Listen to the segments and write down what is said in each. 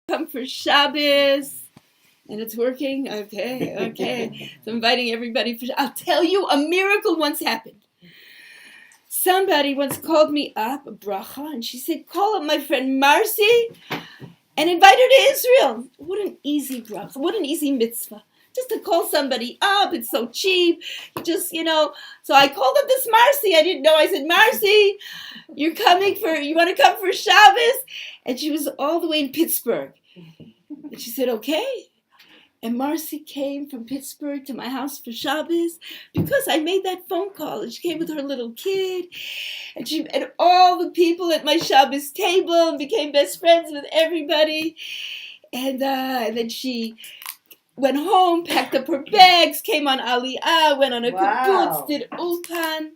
Come for Shabbos. And it's working? Okay. So I'm inviting everybody for I'll tell you, a miracle once happened. Somebody once called me up, a bracha, and she said, call up my friend Marcy and invite her to Israel. What an easy bracha. What an easy mitzvah. Just to call somebody up. It's so cheap. Just, So I called up this Marcy. I didn't know. I said, Marcy, you want to come for Shabbos? And she was all the way in Pittsburgh. And she said, okay. And Marcy came from Pittsburgh to my house for Shabbos because I made that phone call. And she came with her little kid. And she met all the people at my Shabbos table and became best friends with everybody. And then she went home, packed up her bags, came on Aliyah, went on a kibbutz, did ulpan.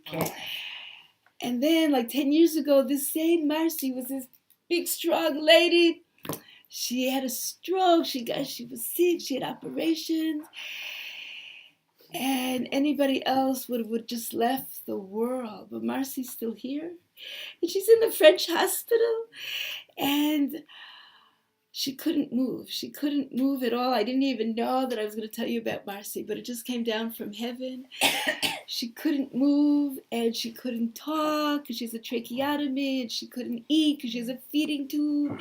And then, like 10 years ago, this same Marcy was this big, strong lady. She had a stroke. She was sick. She had operations. And anybody else would have just left the world. But Marcy's still here. And she's in the French hospital. And she couldn't move. She couldn't move at all. I didn't even know that I was going to tell you about Marcy, but it just came down from heaven. She couldn't move, and she couldn't talk because she has a tracheotomy, and she couldn't eat because she has a feeding tube.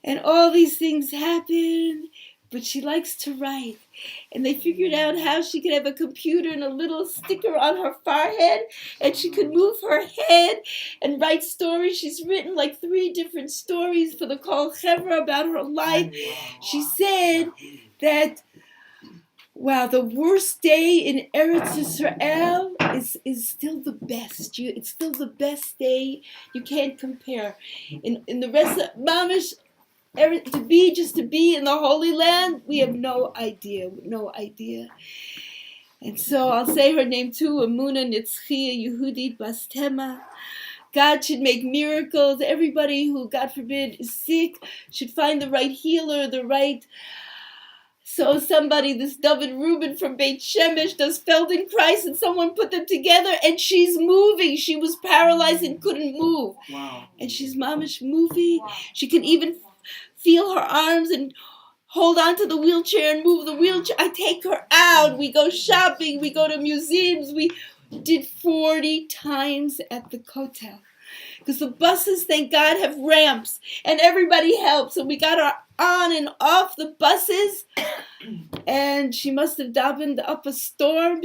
And all these things happened, but she likes to write. And they figured out how she could have a computer and a little sticker on her forehead, and she could move her head and write stories. She's written like 3 different stories for the Kol Chevra about her life. She said that, the worst day in Eretz Yisrael is still the best. It's still the best day. You can't compare. In the rest of Mamish, to be in the Holy Land, we have no idea. And so I'll say her name too, Emunah Nitzchia Yehudit Bastema. God should make miracles. Everybody who, God forbid, is sick should find the right healer, So this David Rubin from Beit Shemesh does Feldenkrais, and someone put them together, and she's moving. She was paralyzed and couldn't move. Wow. And she's mamish moving. Wow. She can even feel her arms and hold on to the wheelchair and move the wheelchair. I take her out. We go shopping. We go to museums. We did 40 times at the Kotel. Because the buses, thank God, have ramps. And everybody helps. And we got her on and off the buses. And she must have davened up a storm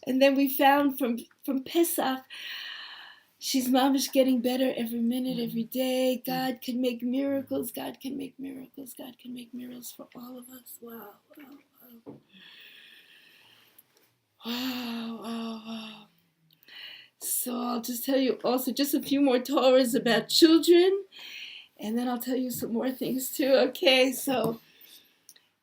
and then we found from Pesach, she's mamish getting better every minute, every day. God can make miracles. God can make miracles. God can make miracles for all of us. Wow. So I'll just tell you also just a few more Torahs about children. And then I'll tell you some more things too. Okay, so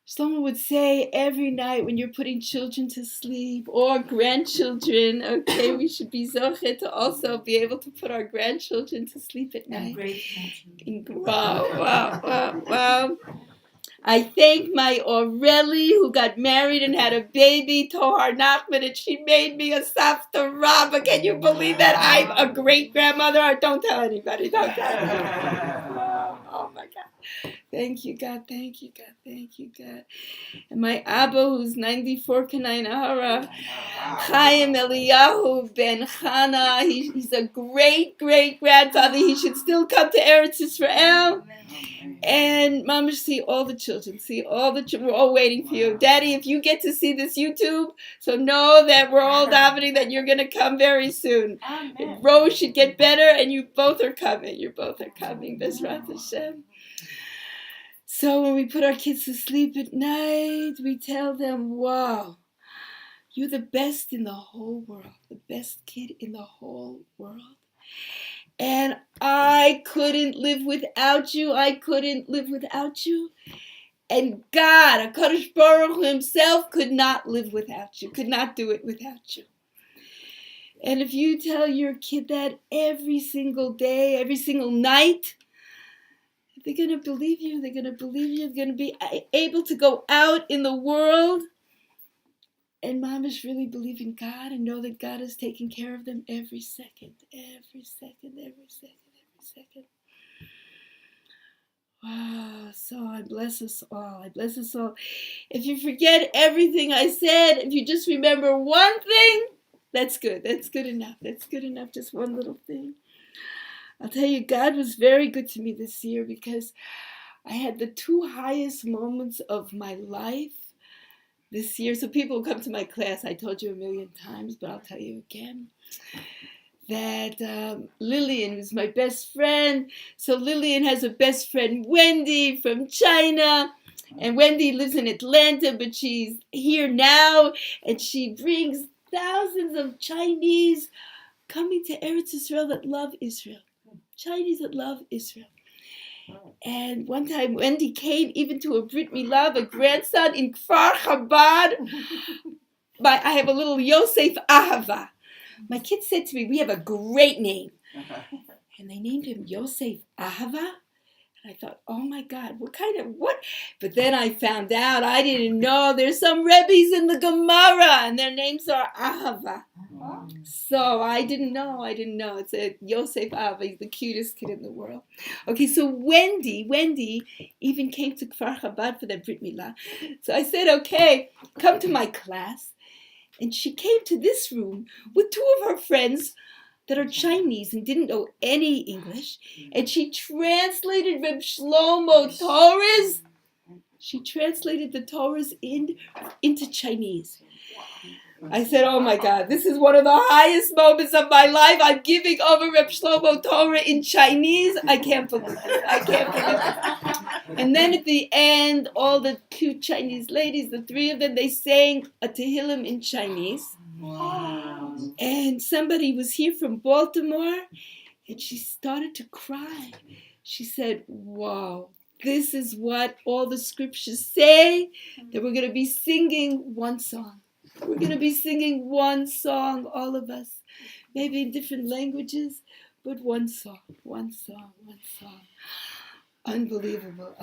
someone would say every night when you're putting children to sleep or grandchildren, okay, we should be zoche to also be able to put our grandchildren to sleep at night. And great. Wow. I thank my Aureli who got married and had a baby, Tohar Nachman, and she made me a Safta Rabba. Can you believe that? I'm a great grandmother. Don't tell anybody. Oh my God. Thank you, God. And my Abba, who's 94, Kanai Nahara, Chaim Eliyahu Ben Chana, he's a great grandfather. He should still come to Eretz Yisrael. And Mama, see all the children. We're all waiting for you. Daddy, if you get to see this YouTube, so know that we're all davening that you're going to come very soon. Rose should get better, and you both are coming. Bezrat Hashem. So when we put our kids to sleep at night, we tell them, wow, you're the best in the whole world, the best kid in the whole world. And I couldn't live without you. And God, HaKadosh Baruch Hu himself could not live without you, could not do it without you. And if you tell your kid that every single day, every single night, they're going to believe you. They're going to be able to go out in the world and mamish really believe in God and know that God is taking care of them every second. Wow. So I bless us all. I bless us all. If you forget everything I said, if you just remember one thing, that's good. That's good enough. That's good enough. Just one little thing. I'll tell you, God was very good to me this year because I had the two highest moments of my life this year. So people who come to my class, I told you a million times, but I'll tell you again, that Lillian was my best friend. So Lillian has a best friend, Wendy, from China. And Wendy lives in Atlanta, but she's here now. And she brings thousands of Chinese coming to Eretz Israel that love Israel. Chinese that love Israel. And one time Wendy came even to a Brit Milah, a grandson in Kfar Chabad. I have a little Yosef Ahava. My kids said to me, we have a great name. And they named him Yosef Ahava. And I thought, oh my God, what? But then I found out, I didn't know, there's some Rebbes in the Gemara, and their names are Ahava. So I didn't know. It's a Yosef Ahava. He's the cutest kid in the world. Okay, so Wendy even came to Kfar Chabad for the Brit Milah. So I said, okay, come to my class. And she came to this room with two of her friends that are Chinese and didn't know any English. And she translated Reb Shlomo Torahs. She translated the Torahs into Chinese. I said, oh my God, this is one of the highest moments of my life. I'm giving over Reb Shlomo Torah in Chinese. I can't believe it. And then at the end, all the cute Chinese ladies, the three of them, they sang a Tehillim in Chinese. Wow. And somebody was here from Baltimore, and she started to cry. She said, wow, this is what all the scriptures say, that we're going to be singing one song. We're going to be singing one song, all of us, maybe in different languages, but one song. Unbelievable.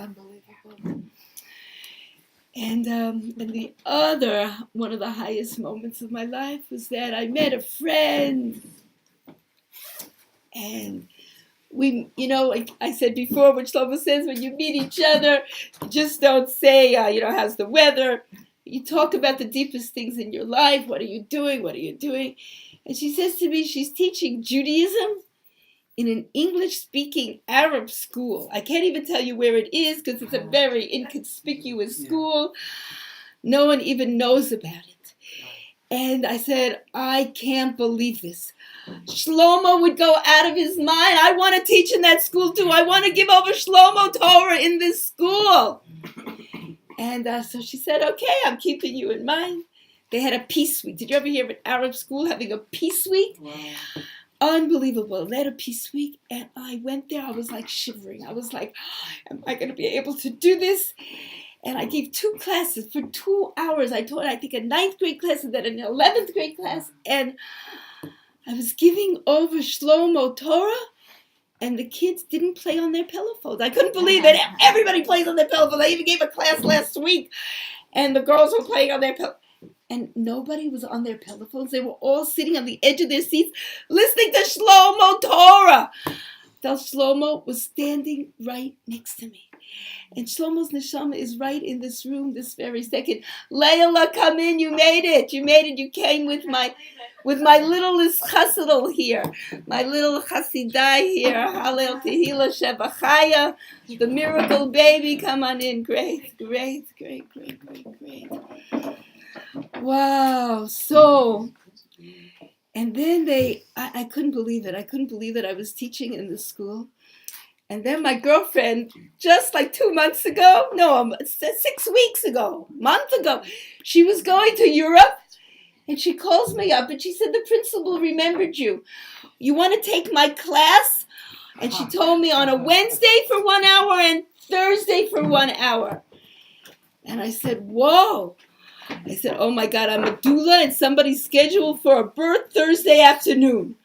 And the other, one of the highest moments of my life was that I met a friend. And we, like I said before, what Shlomo says, when you meet each other, just don't say, how's the weather? You talk about the deepest things in your life. What are you doing? And she says to me, she's teaching Judaism in an English-speaking Arab school. I can't even tell you where it is because it's a very inconspicuous school. No one even knows about it. And I said, I can't believe this. Shlomo would go out of his mind. I want to teach in that school too. I want to give over Shlomo Torah in this school. And so she said, okay, I'm keeping you in mind. They had a peace week. Did you ever hear of an Arab school having a peace week? Wow. Unbelievable. They had a peace week, and I went there. I was like shivering. I was like, am I going to be able to do this? And I gave 2 classes for 2 hours. I taught, I think, a 9th grade class and then an 11th grade class. And I was giving over Shlomo Torah, and the kids didn't play on their pillow phones. I couldn't believe it. Everybody plays on their pillow phones. I even gave a class last week, and the girls were playing on their pillow. And nobody was on their pillow phones. They were all sitting on the edge of their seats listening to Shlomo Torah. Del Shlomo was standing right next to me. And Shlomo's neshama is right in this room this very second. Layla, come in. You made it. You came with my littlest chassidal here. My little chassidai here. Hallel Tehillah Shebachaya. The miracle baby. Come on in. Great. Wow. So, and then I couldn't believe it. I was teaching in the school. And then my girlfriend, just like 2 months ago, 6 weeks ago, month ago, she was going to Europe, and she calls me up, and she said, the principal remembered you. You want to take my class? And she told me on a Wednesday for 1 hour and Thursday for 1 hour. And I said, whoa. I said, oh my God, I'm a doula, and somebody's scheduled for a birth Thursday afternoon.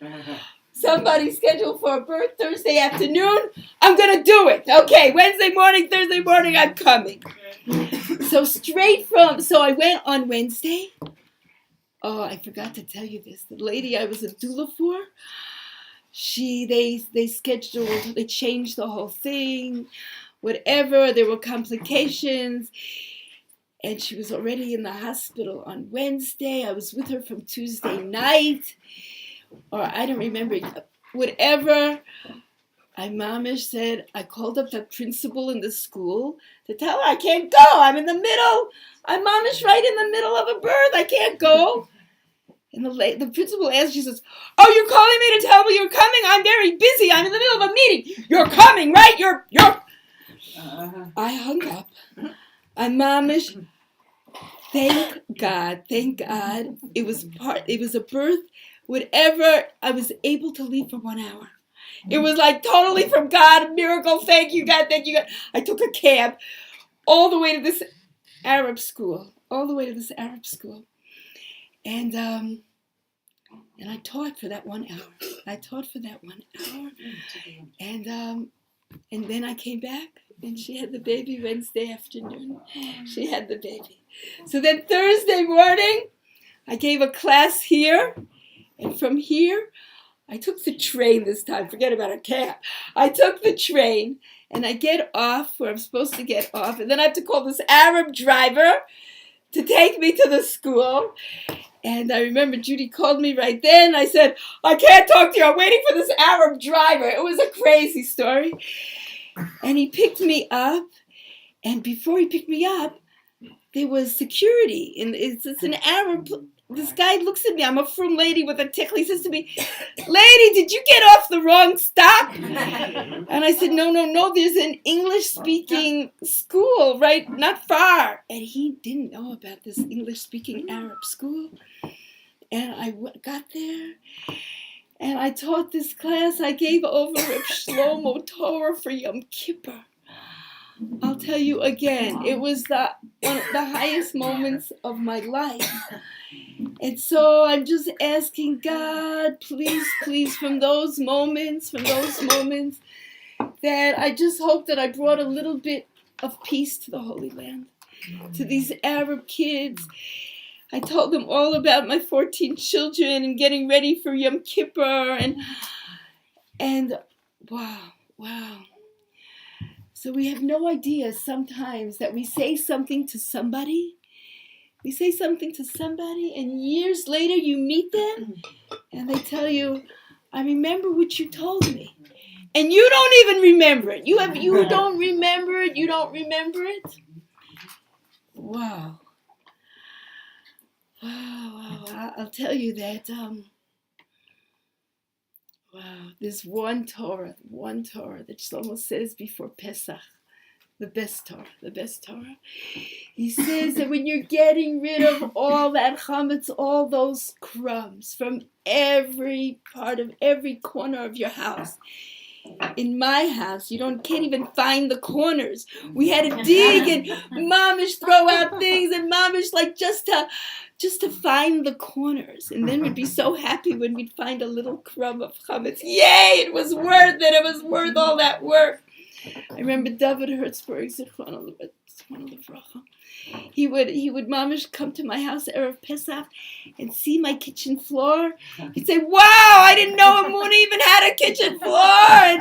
Somebody's scheduled for a birth Thursday afternoon. I'm going to do it. Okay, Wednesday morning, Thursday morning, I'm coming. So I went on Wednesday. Oh, I forgot to tell you this. The lady I was a doula for, they changed the whole thing. whatever. There were complications. And she was already in the hospital on Wednesday. I was with her from Tuesday night. Or I don't remember. Whatever. I mamish said, I called up the principal in the school to tell her I can't go. I'm in the middle. I'm mamish right in the middle of a birth. I can't go. And the principal asked, she says, oh, you're calling me to tell me you're coming? I'm very busy. I'm in the middle of a meeting. You're coming, right? You're. I hung up. I mamish. Thank God. It was a birth. Whatever, I was able to leave for 1 hour. It was like totally from God, a miracle. Thank you, God. I took a cab all the way to this Arab school. And I taught for that 1 hour. And then I came back, and she had the baby Wednesday afternoon. She had the baby. So then Thursday morning, I gave a class here. And from here, I took the train this time. Forget about a cab. I took the train, and I get off where I'm supposed to get off. And then I have to call this Arab driver to take me to the school. And I remember Judy called me right then. I said, I can't talk to you. I'm waiting for this Arab driver. It was a crazy story. And he picked me up. And before he picked me up, there was security. And it's an Arab. This guy looks at me. I'm a frum lady with a tickle. He says to me, lady, did you get off the wrong stop? And I said, no. There's an English-speaking school right not far. And he didn't know about this English-speaking Arab school. And I got there, and I taught this class. I gave over Reb Shlomo Torah for Yom Kippur. I'll tell you again, it was one of the highest moments of my life. And so I'm just asking God, please, from those moments, that I just hope that I brought a little bit of peace to the Holy Land, to these Arab kids. I told them all about my 14 children and getting ready for Yom Kippur, and wow. So we have no idea sometimes that we say something to somebody. And years later you meet them, and they tell you, I remember what you told me. And you don't even remember it. You don't remember it. Wow. I'll tell you that, there's one Torah that Shlomo says before Pesach, the best Torah. He says that when you're getting rid of all that chametz, all those crumbs from every part of every corner of your house. In my house, you can't even find the corners. We had to dig and mamish throw out things, and mamish like just to find the corners. And then we'd be so happy when we'd find a little crumb of chametz. Yay! It was worth it. It was worth all that work. I remember David Hertzberg, he would mamish come to my house Erev Pesach and see my kitchen floor. He'd say, wow, I didn't know Emunah even had a kitchen floor.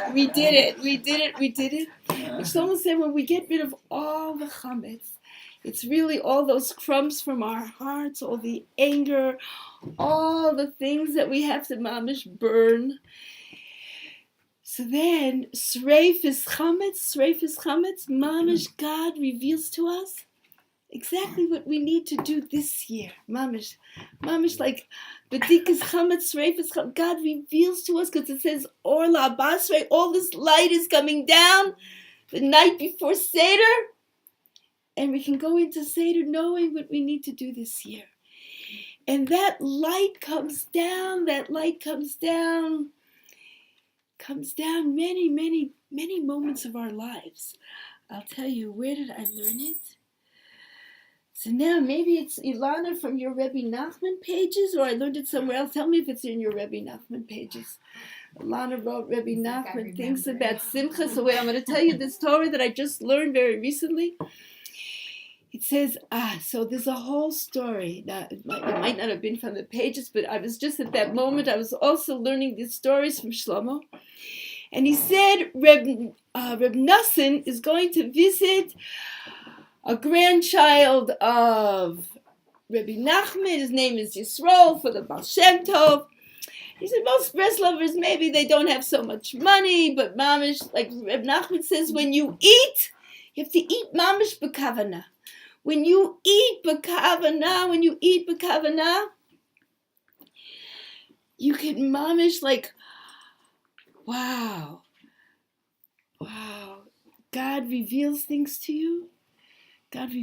And we did it. And Shlomo said, when we get rid of all the chametz, it's really all those crumbs from our hearts, all the anger, all the things that we have to mamish burn. So then, Sreif is chametz, mamish, God reveals to us exactly what we need to do this year. Mamish like, Badik is chametz, Sreif is chametz. God reveals to us, because it says, Orla Basrei, all this light is coming down the night before Seder, and we can go into Seder knowing what we need to do this year. And that light comes down many moments of our lives. I'll tell you, where did I learn it? So now maybe it's Ilana from your Rebbe Nachman pages, or I learned it somewhere else. Tell me if it's in your Rebbe Nachman pages. Ilana wrote Rebbe Nachman thinks about Simcha. So wait, I'm going to tell you this Torah that I just learned very recently. It says, so there's a whole story. Now, it might not have been from the pages, but I was just at that moment, I was also learning these stories from Shlomo. And he said Reb Nosson is going to visit a grandchild of Rabbi Nachman. His name is Yisroel, for the Baal Shem Tov. He said most Breslovers, maybe they don't have so much money, but mamish, like Reb Nachman says, when you eat, you have to eat mamish b'kavana. When you eat b'kavana, you can mamish like, wow. God reveals things to you. And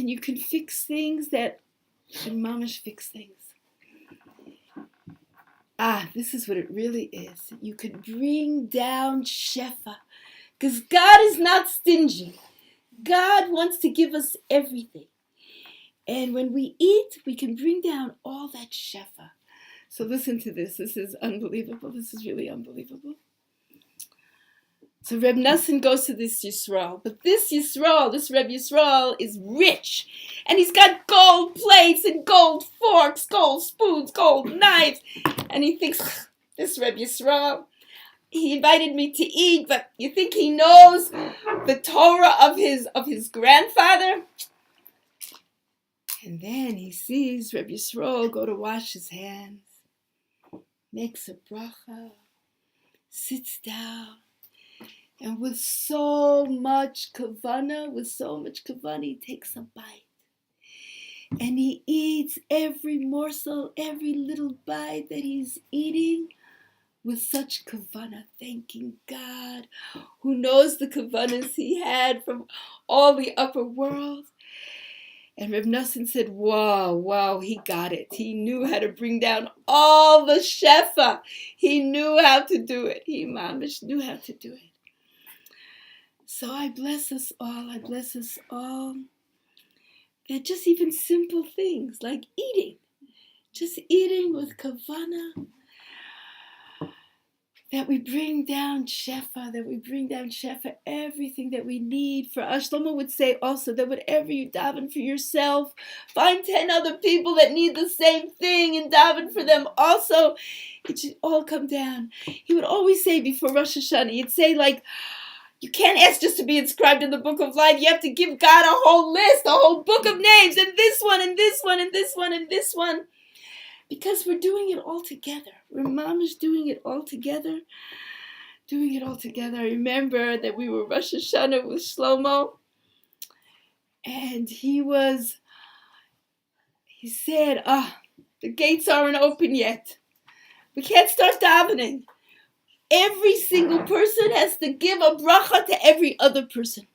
you can fix things that can mamish fix things. This is what it really is. You could bring down shefa. Because God is not stingy. God wants to give us everything. And when we eat, we can bring down all that shefa. So listen to this. This is unbelievable. This is really unbelievable. So Reb Nosson goes to this Yisrael. But this Reb Yisrael is rich. And he's got gold plates and gold forks, gold spoons, gold knives. And he thinks, this Reb Yisrael, he invited me to eat, but you think he knows the Torah of his grandfather? And then he sees Reb Yisrael go to wash his hands, makes a bracha, sits down, and with so much kavana, he takes a bite. And he eats every morsel, every little bite that he's eating with such kavana, thanking God, who knows the kavanas he had from all the upper world. And Reb Nosson said, wow, he got it. He knew how to bring down all the shefa. He knew how to do it. He mamish knew how to do it. So I bless us all, that just even simple things like eating, just eating with kavana, that we bring down shefa, everything that we need for us. Shlomo would say also that whatever you daven for yourself, find 10 other people that need the same thing and daven for them also. It should all come down. He would always say before Rosh Hashanah, he'd say like, you can't ask just to be inscribed in the book of life. You have to give God a whole list, a whole book of names, and this one, and this one, and this one, and this one. Because we're doing it all together. We're mamish doing it all together. I remember that we were Rosh Hashanah with Shlomo, and he said, the gates aren't open yet. We can't start davening. Every single person has to give a bracha to every other person.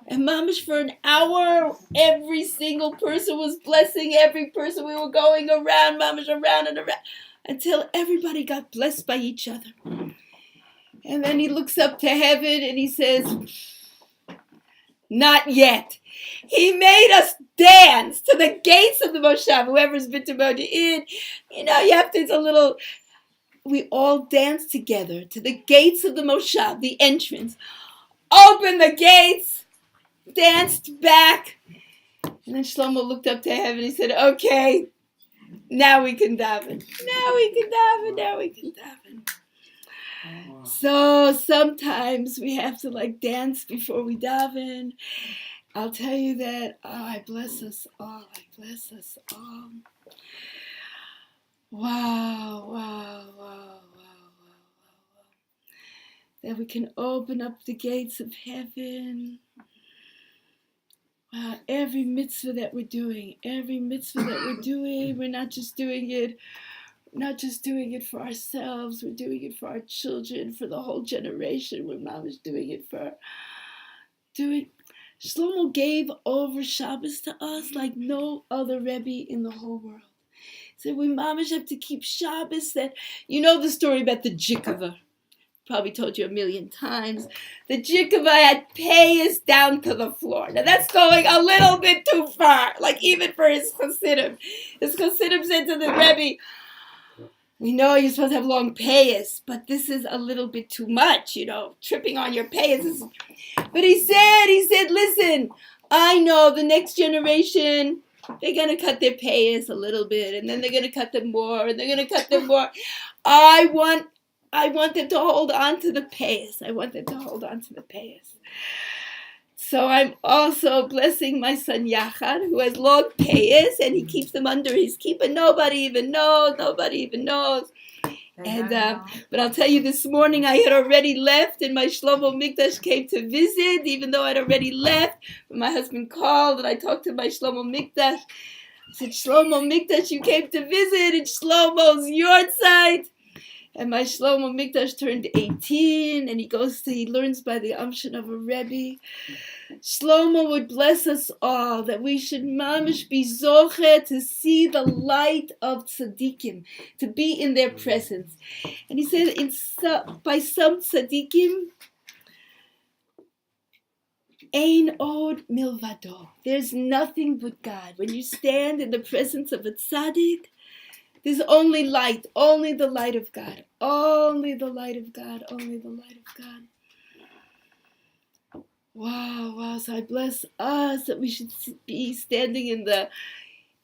And mamish, for an hour, every single person was blessing every person. We were going around, mamish, around and around, until everybody got blessed by each other. And then he looks up to heaven and he says, not yet. He made us dance to the gates of the Moshav. Whoever's been to Modi'in, you have to, it's a little... We all danced together to the gates of the Moshav, the entrance. Opened the gates, danced back. And then Shlomo looked up to heaven and he said, okay, now we can daven. So sometimes we have to dance before we daven. I'll tell you that, I bless us all. Wow. That we can open up the gates of heaven. Wow, every mitzvah that we're doing, we're not just doing it for ourselves, we're doing it for our children, for the whole generation. We're mamish doing it Shlomo gave over Shabbos to us like no other Rebbe in the whole world. So we mamish have to keep Shabbos. That the story about the Jikava. Probably told you a million times. The Jikava had payas down to the floor. Now that's going a little bit too far. Even for his Chassidim. His Chassidim said to the Rebbe, we know you're supposed to have long payas, but this is a little bit too much, tripping on your payas. But he said, listen, I know the next generation, they're going to cut their payas a little bit, and then they're going to cut them more, and they're going to cut them more. I want I wanted to hold on to the payas. I wanted to hold on to the payas. So I'm also blessing my son Yachad, who has long payas, and he keeps them under his keep, and nobody even knows. And but I'll tell you, this morning I had already left, and my Shlomo Mikdash came to visit, even though I'd already left. But my husband called, and I talked to my Shlomo Mikdash. I said, Shlomo Mikdash, you came to visit, and Shlomo's yahrzeit. And my Shlomo Mikdash turned 18, and he learns by the Amshin of a Rebbe. Shlomo would bless us all that we should mamish be zoche to see the light of tzaddikim, to be in their presence. And he said, by some tzaddikim, ein od milvado. There's nothing but God. When you stand in the presence of a tzaddik, there's only light, only the light of God, only the light of God, only the light of God. Wow. So I bless us that we should be standing in the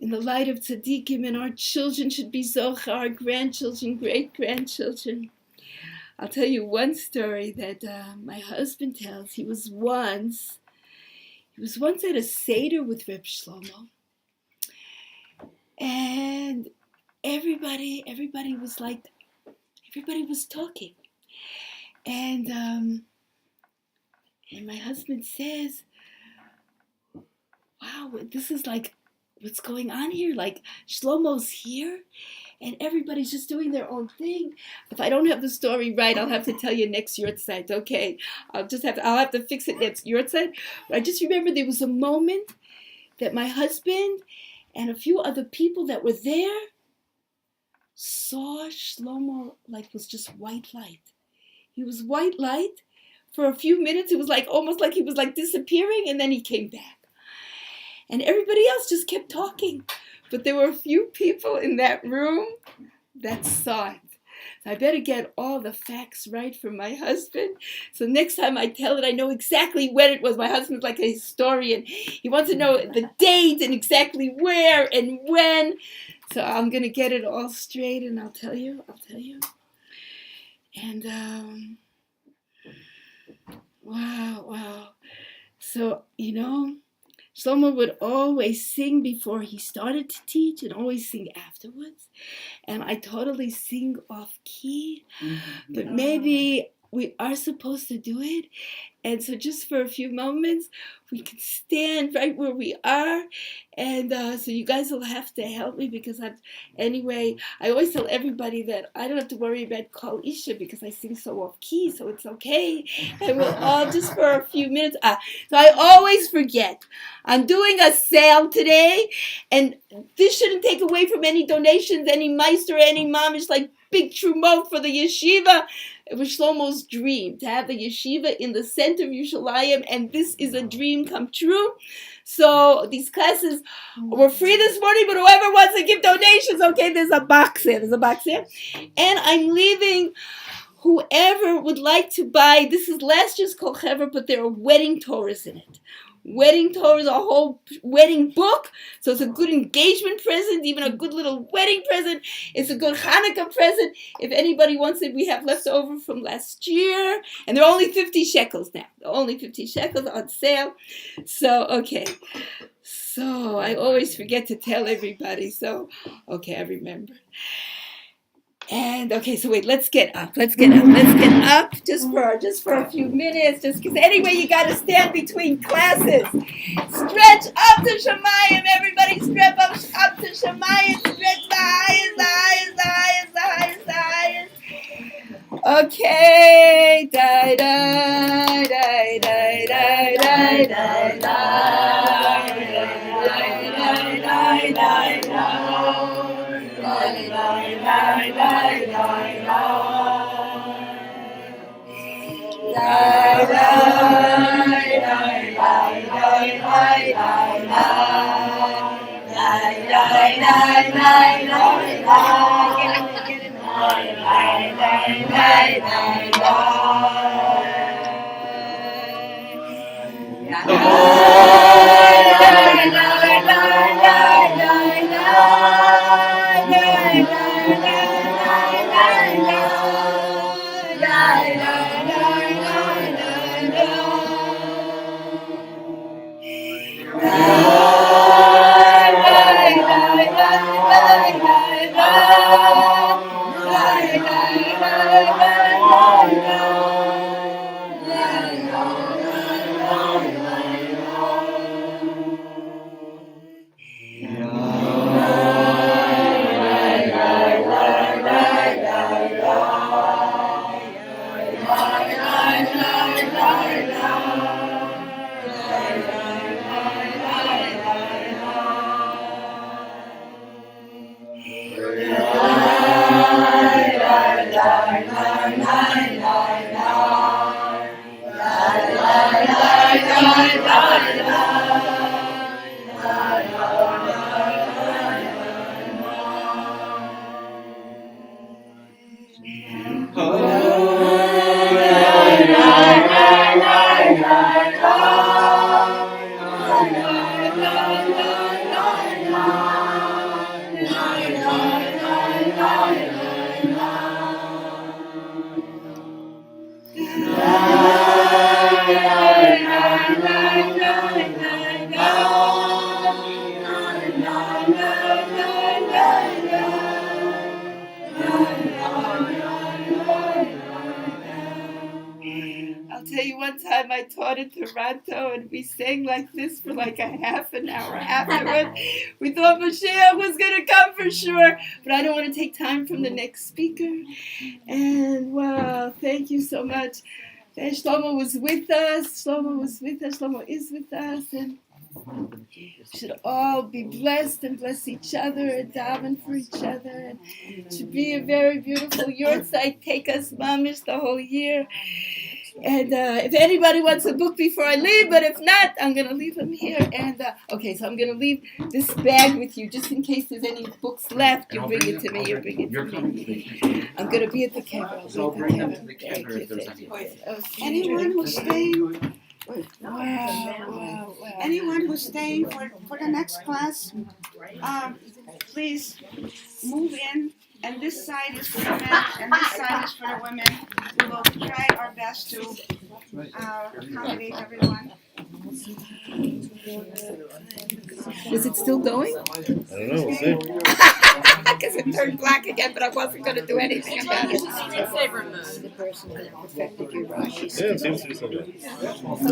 light of tzaddikim, and our children should be zocha, our grandchildren, great-grandchildren. I'll tell you one story that my husband tells. He was once at a seder with Reb Shlomo, and everybody was talking, and my husband says, wow, this is like, what's going on here? Like, Shlomo's here, and everybody's just doing their own thing. If I don't have the story right, I'll have to tell you next yahrzeit. Okay, I'll have to fix it next yahrzeit. But I just remember there was a moment that my husband and a few other people that were there saw Shlomo like was just white light. He was white light. For a few minutes, it was like almost like he was like disappearing, and then he came back. And everybody else just kept talking. But there were a few people in that room that saw it. So I better get all the facts right from my husband. So next time I tell it, I know exactly when it was. My husband's like a historian. He wants to know the date and exactly where and when. So I'm going to get it all straight, and I'll tell you. And wow. So, Shlomo would always sing before he started to teach and always sing afterwards. And I totally sing off key, but maybe we are supposed to do it. And so just for a few moments, we can stand right where we are. And so you guys will have to help me, because I always tell everybody that I don't have to worry about Kol Isha because I sing so off key, so it's okay. And we'll all just for a few minutes. So I always forget. I'm doing a sale today, and this shouldn't take away from any donations, any meister, any mom. It's like big trumot for the yeshiva. It was Shlomo's dream to have the yeshiva in the center of Yerushalayim, and this is a dream come true. So these classes were free this morning, but whoever wants to give donations, okay, there's a box there. And I'm leaving whoever would like to buy. This is last year's Kol Hever, but there are wedding Torahs in it. Wedding Torah is a whole wedding book, so it's a good engagement present, even a good little wedding present. It's a good Hanukkah present. If anybody wants it, we have left over from last year, and they're only 50 shekels now. They're only 50 shekels on sale. So, okay. So, I always forget to tell everybody. So, okay, I remember. And okay, so wait, let's get up just for a few minutes, just because anyway you got to stand between classes. Stretch up to Shemayim, everybody stretch up to Shemayim, stretch the highest. Okay, die. I'll tell you, one time I taught in Toronto, and we sang like this for like a half an hour afterward. We thought Mashiach was going to come for sure, but I don't want to take time from the next speaker. And wow, thank you so much. Shlomo was with us. Shlomo is with us. And we should all be blessed and bless each other and daven for each other. And it should be a very beautiful yahrzeit. Take us mamish the whole year. And if anybody wants a book before I leave, but if not, I'm going to leave them here. And okay, so I'm going to leave this bag with you just in case there's any books left. You bring it to me. You bring it to me. I'm going to be at the camera. So bring them to the camera if there's any. Anyone who's staying, Wow. anyone who's staying for the next class, please move in. And this side is for the men, and this side is for the women. We will try our best to accommodate everyone. Is it still going? I don't know, we'll see. Because it turned black again, but I wasn't going to do anything about it. The person that perfected your Rashi. Yeah, it seems to be so good.